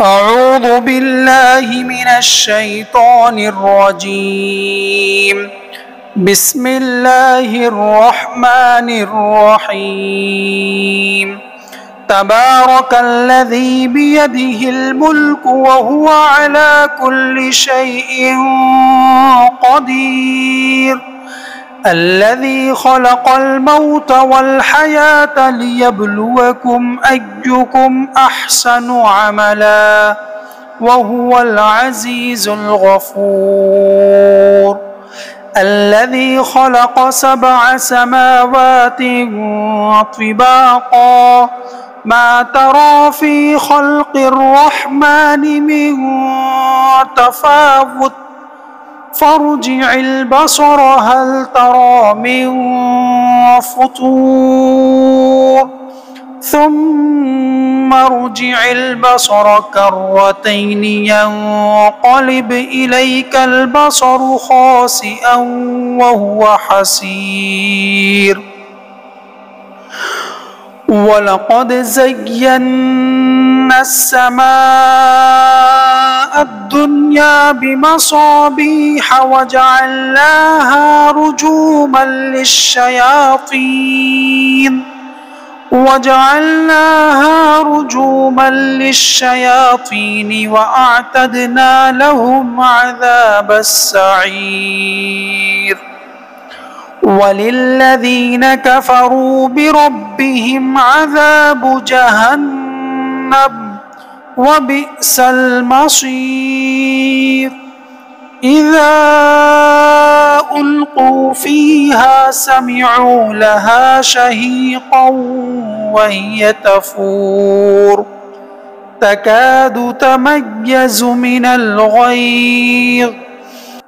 أعوذ بالله من الشيطان الرجيم. بسم الله الرحمن الرحيم. تبارك الذي بيده الملك وهو على كل شيء قدير. الذي خلق الموت والحياة ليبلوكم أيكم أحسن عملا وهو العزيز الغفور. الذي خلق 7 سماوات طباقا ما ترى في خلق الرحمن من تفاوت فارجع البصر هل ترى من فطور ثم ارجع البصر كرتين ينقلب إليك البصر خاسئا وهو حسير. ولقد زينا السماء الدنيا بمصابيح وجعلناها رجوما للشياطين وأعتدنا لهم عذاب السعير. وللذين كفروا بربهم عذاب جهنم وبئس المصير. إذا ألقوا فيها سمعوا لها شهيقا وهي تفور تكاد تميز من الغيظ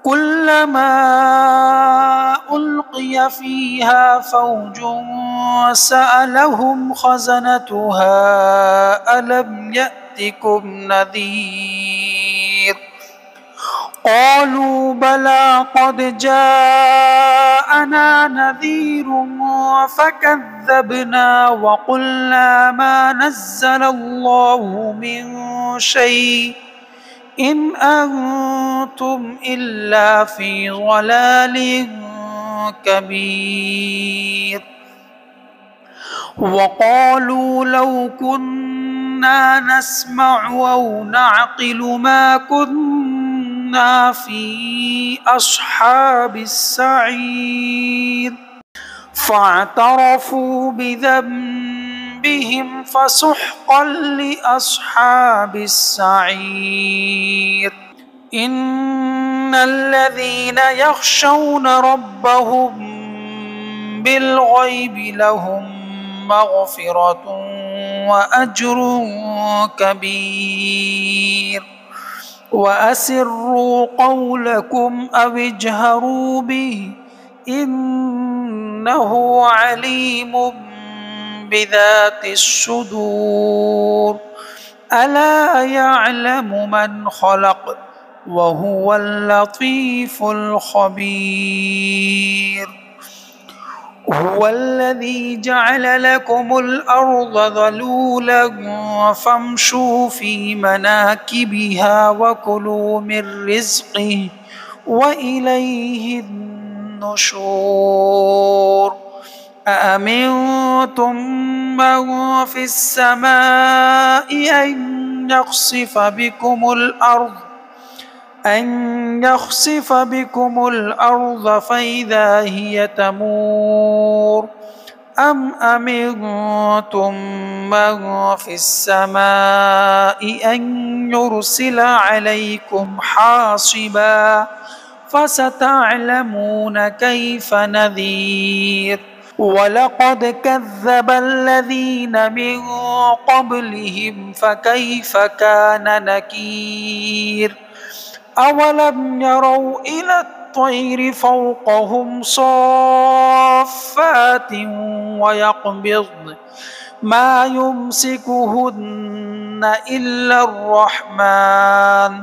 كلما ألقي فيها فوج سألهم خزنتها ألم يأتكم نذير قالوا بلى قد جاءنا نذير فكذبنا وقلنا ما نزل الله من شيء إن أنتم إلا في ضلال كبير. وقالوا لو كنا نسمع أو نعقل ما كنا في أصحاب السعير فاعترفوا بذنبهم فسحقا لأصحاب السعير. إن الذين يخشون ربهم بالغيب لهم مغفرة وأجر كبير. وأسروا قولكم أو اجهروا به إنه عليم بذات الصدور. ألا يعلم من خلق وهو اللطيف الخبير. هو الذي جعل لكم الأرض ذلولا فامشوا في مناكبها وكلوا من رزقه وإليه النشور. أأمنتم من في السماء أن يخسف بكم الأرض فإذا هي تمور أم أمنتم من في السماء أن يرسل عليكم حاصبا فستعلمون كيف نذير. ولقد كذب الذين من قبلهم فكيف كان نكير. أولم يروا إلى الطير فوقهم صافات ويقبضن ما يمسكهن إلا الرحمن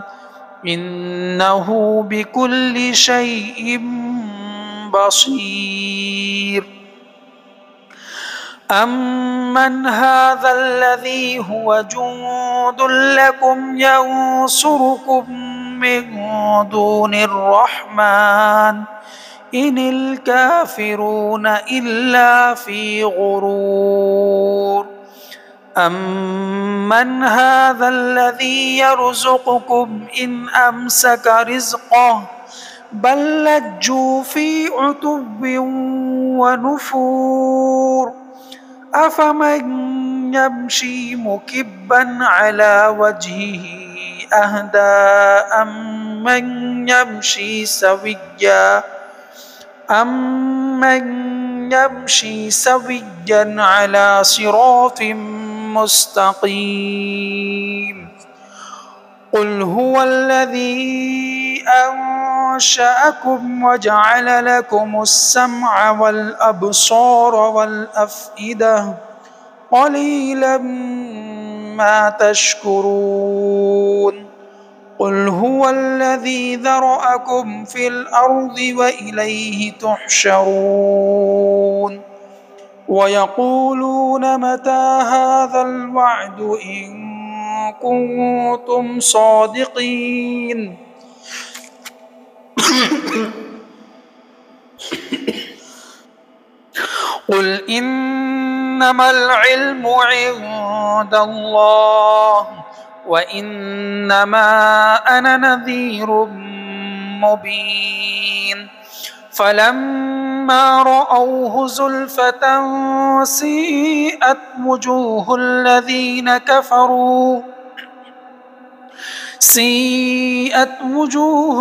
إنه بكل شيء بصير. أمن هذا الذي هو جند لكم ينصركم من دون الرحمن إن الكافرون إلا في غرور أمن هذا الذي يرزقكم إن أمسك رزقه بل لجوا في عتب ونفور أفمن يمشي مكبا على وجهه أهدى أمن يمشي سويا على صراط مستقيم قل هو الذي أنشأكم وجعل لكم السمع والأبصار والأفئدة قليلا ما تشكرون قل هو الذي ذرأكم في الأرض وإليه تحشرون ويقولون متى هذا الوعد إن كنتم صادقين قل إنما العلم عند الله وإنما أنا نذير مبين فلما رأوه زلفة سيئت وجوه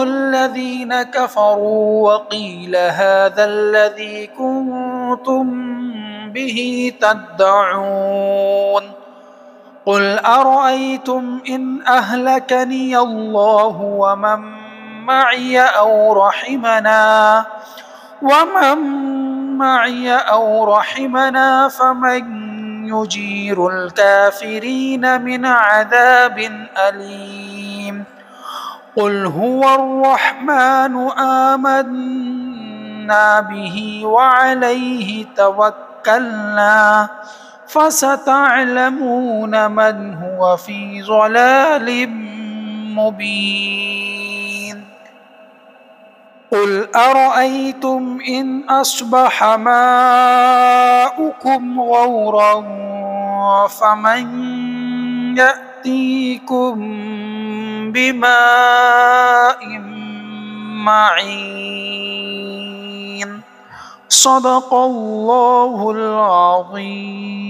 الذين كفروا وقيل هذا الذي كنتم به تدعون قل أرأيتم إن أهلكني الله ومن معي أو رحمنا فمن يجير الكافرين من عذاب أليم قل هو الرحمن آمنا به وعليه توكلنا فستعلمون من هو في ضلال مبين قل أرأيتم إن أصبح ماؤكم غورا فمن يأتيكم بماء معين صدق الله العظيم.